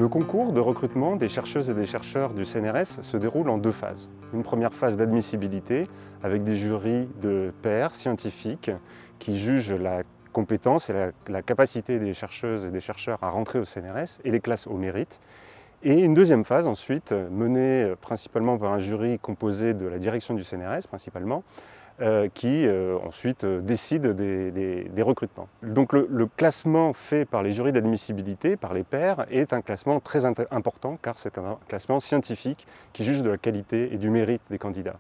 Le concours de recrutement des chercheuses et des chercheurs du CNRS se déroule en deux phases. Une première phase d'admissibilité avec des jurys de pairs scientifiques qui jugent la compétence et la capacité des chercheuses et des chercheurs à rentrer au CNRS et les classent au mérite. Et une deuxième phase ensuite, menée principalement par un jury composé de la direction du CNRS principalement, qui ensuite décide des recrutements. Donc le classement fait par les jurys d'admissibilité, par les pairs, est un classement très important car c'est un classement scientifique qui juge de la qualité et du mérite des candidats.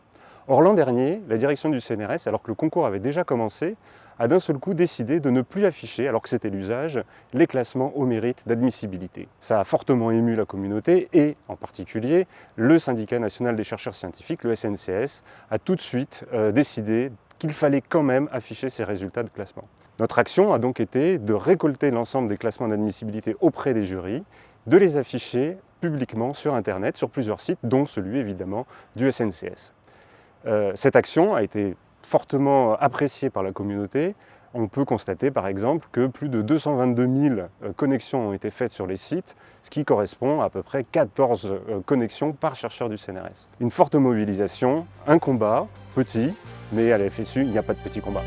Or l'an dernier, la direction du CNRS, alors que le concours avait déjà commencé, a d'un seul coup décidé de ne plus afficher, alors que c'était l'usage, les classements au mérite d'admissibilité. Ça a fortement ému la communauté et, en particulier, le syndicat national des chercheurs scientifiques, le SNCS, a tout de suite décidé qu'il fallait quand même afficher ces résultats de classement. Notre action a donc été de récolter l'ensemble des classements d'admissibilité auprès des jurys, de les afficher publiquement sur Internet, sur plusieurs sites, dont celui évidemment du SNCS. Cette action a été fortement appréciée par la communauté. On peut constater par exemple que plus de 222 000 connexions ont été faites sur les sites, ce qui correspond à peu près 14 connexions par chercheur du CNRS. Une forte mobilisation, un combat petit, mais à la FSU, il n'y a pas de petit combat.